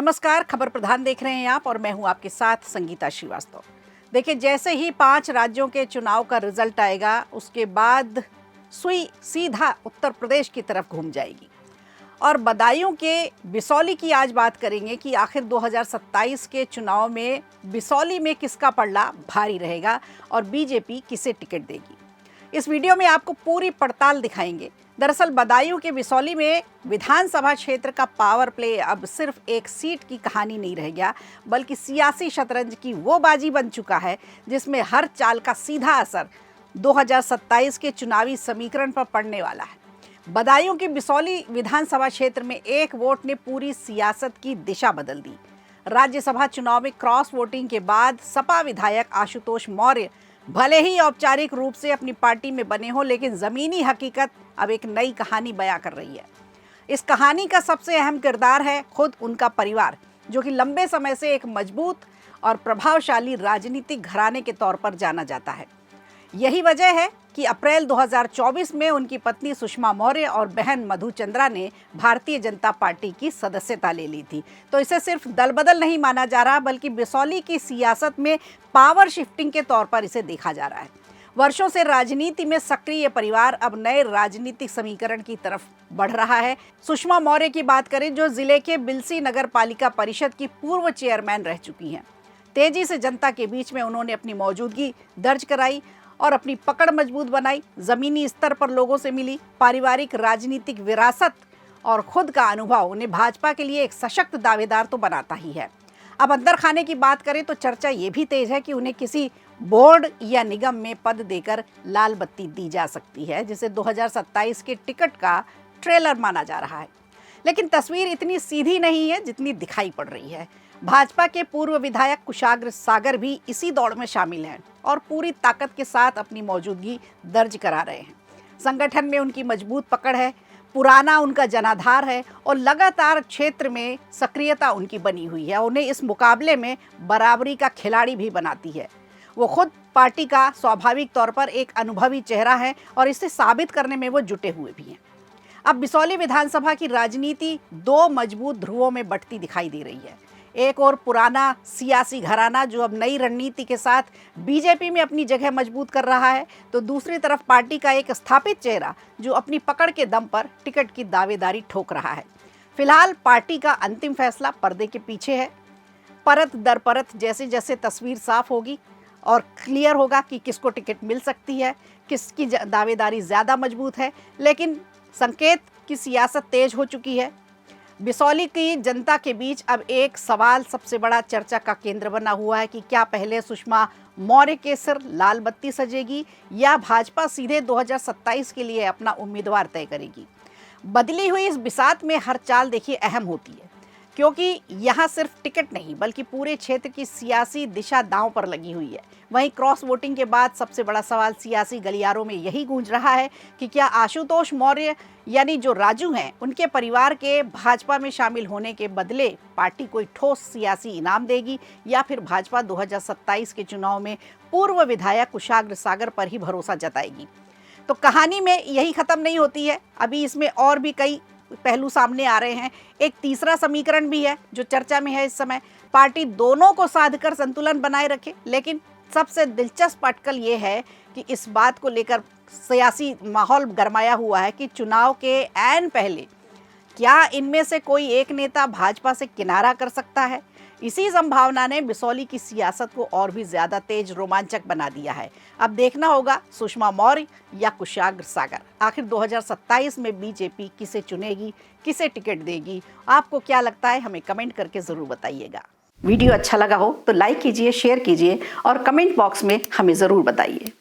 नमस्कार, खबर प्रधान देख रहे हैं आप और मैं हूं आपके साथ संगीता श्रीवास्तव। देखिए, जैसे ही 5 राज्यों के चुनाव का रिजल्ट आएगा उसके बाद सुई सीधा उत्तर प्रदेश की तरफ घूम जाएगी और बदायूं के बिसौली की आज बात करेंगे कि आखिर 2027 के चुनाव में बिसौली में किसका पलड़ा भारी रहेगा और बीजेपी किसे टिकट देगी। इस वीडियो में आपको पूरी पड़ताल दिखाएंगे। दरअसल बदायूं के बिसौली में विधानसभा क्षेत्र का पावर प्ले अब सिर्फ एक सीट की कहानी नहीं रह गया, बल्कि सियासी शतरंज की वो बाजी बन चुका है जिसमें हर चाल का सीधा असर 2027 के चुनावी समीकरण पर पड़ने वाला है। बदायूं के बिसौली विधानसभा क्षेत्र में एक वोट ने पूरी सियासत की दिशा बदल दी। राज्यसभा चुनाव में क्रॉस वोटिंग के बाद सपा विधायक आशुतोष मौर्य भले ही औपचारिक रूप से अपनी पार्टी में बने हों, लेकिन जमीनी हकीकत अब एक नई कहानी बयां कर रही है। इस कहानी का सबसे अहम किरदार है खुद उनका परिवार, जो कि लंबे समय से एक मजबूत और प्रभावशाली राजनीतिक घराने के तौर पर जाना जाता है। यही वजह है कि अप्रैल 2024 में उनकी पत्नी सुषमा मौर्य और बहन मधु चंद्रा ने भारतीय जनता पार्टी की सदस्यता ले ली थी। तो इसे सिर्फ दल बदल नहीं माना जा रहा, बल्कि बिसौली की सियासत में पावर शिफ्टिंग के तौर पर इसे देखा जा रहा है। वर्षों से राजनीति में सक्रिय परिवार अब नए राजनीतिक समीकरण की तरफ बढ़ रहा है। सुषमा मौर्य की बात करें, जो जिले के बिलसी नगर पालिका परिषद की पूर्व चेयरमैन रह चुकी हैं। तेजी से जनता के बीच में उन्होंने अपनी मौजूदगी दर्ज कराई और अपनी पकड़ मजबूत बनाई। जमीनी स्तर पर लोगों से मिली पारिवारिक राजनीतिक विरासत और खुद का अनुभव उन्हें भाजपा के लिए एक सशक्त दावेदार तो बनाता ही है। अब अंदर खाने की बात करें तो चर्चा ये भी तेज है कि उन्हें किसी बोर्ड या निगम में पद देकर लाल बत्ती दी जा सकती है, जिसे 2027 के टिकट का ट्रेलर माना जा रहा है। लेकिन तस्वीर इतनी सीधी नहीं है जितनी दिखाई पड़ रही है। भाजपा के पूर्व विधायक कुशाग्र सागर भी इसी दौड़ में शामिल हैं और पूरी ताकत के साथ अपनी मौजूदगी दर्ज करा रहे हैं। संगठन में उनकी मजबूत पकड़ है, पुराना उनका जनाधार है और लगातार क्षेत्र में सक्रियता उनकी बनी हुई है। उन्हें इस मुकाबले में बराबरी का खिलाड़ी भी बनाती है। वो खुद पार्टी का स्वाभाविक तौर पर एक अनुभवी चेहरा है और इसे साबित करने में वो जुटे हुए भी हैं। अब बिसौली विधानसभा की राजनीति दो मजबूत ध्रुवों में बंटती दिखाई दे रही है। एक और पुराना सियासी घराना जो अब नई रणनीति के साथ बीजेपी में अपनी जगह मजबूत कर रहा है, तो दूसरी तरफ पार्टी का एक स्थापित चेहरा जो अपनी पकड़ के दम पर टिकट की दावेदारी ठोक रहा है। फिलहाल पार्टी का अंतिम फैसला पर्दे के पीछे है। परत दर परत जैसे जैसे तस्वीर साफ होगी और क्लियर होगा कि किसको टिकट मिल सकती है, किसकी दावेदारी ज़्यादा मजबूत है, लेकिन संकेत की सियासत तेज हो चुकी है। बिसौली की जनता के बीच अब एक सवाल सबसे बड़ा चर्चा का केंद्र बना हुआ है कि क्या पहले सुषमा मौर्य के सिर लाल बत्ती सजेगी या भाजपा सीधे 2027 के लिए अपना उम्मीदवार तय करेगी। बदली हुई इस बिसात में हर चाल देखिए अहम होती है, क्योंकि यहाँ सिर्फ टिकट नहीं बल्कि पूरे क्षेत्र की सियासी दिशा दांव पर लगी हुई है। वहीं क्रॉस वोटिंग के बाद सबसे बड़ा सवाल सियासी गलियारों में यही गूंज रहा है कि क्या आशुतोष मौर्य यानी जो राजू हैं, उनके परिवार के भाजपा में शामिल होने के बदले पार्टी कोई ठोस सियासी इनाम देगी या फिर भाजपा 2027 के चुनाव में पूर्व विधायक कुशाग्र सागर पर ही भरोसा जताएगी। तो कहानी में यही खत्म नहीं होती है, अभी इसमें और भी कई पहलू सामने आ रहे हैं। एक तीसरा समीकरण भी है जो चर्चा में है इस समय। पार्टी दोनों को साध कर संतुलन बनाए रखे, लेकिन सबसे दिलचस्प अटकल ये है कि इस बात को लेकर सियासी माहौल गरमाया हुआ है कि चुनाव के ऐन पहले क्या इनमें से कोई एक नेता भाजपा से किनारा कर सकता है। इसी संभावना ने बिसौली की सियासत को और भी ज्यादा तेज रोमांचक बना दिया है। अब देखना होगा सुषमा मौर्य या कुशाग्र सागर। आखिर 2027 में बीजेपी किसे चुनेगी, किसे टिकट देगी? आपको क्या लगता है? हमें कमेंट करके जरूर बताइएगा। वीडियो अच्छा लगा हो तो लाइक कीजिए, शेयर कीजिए और कमेंट बॉक्स में हमें जरूर बताइए।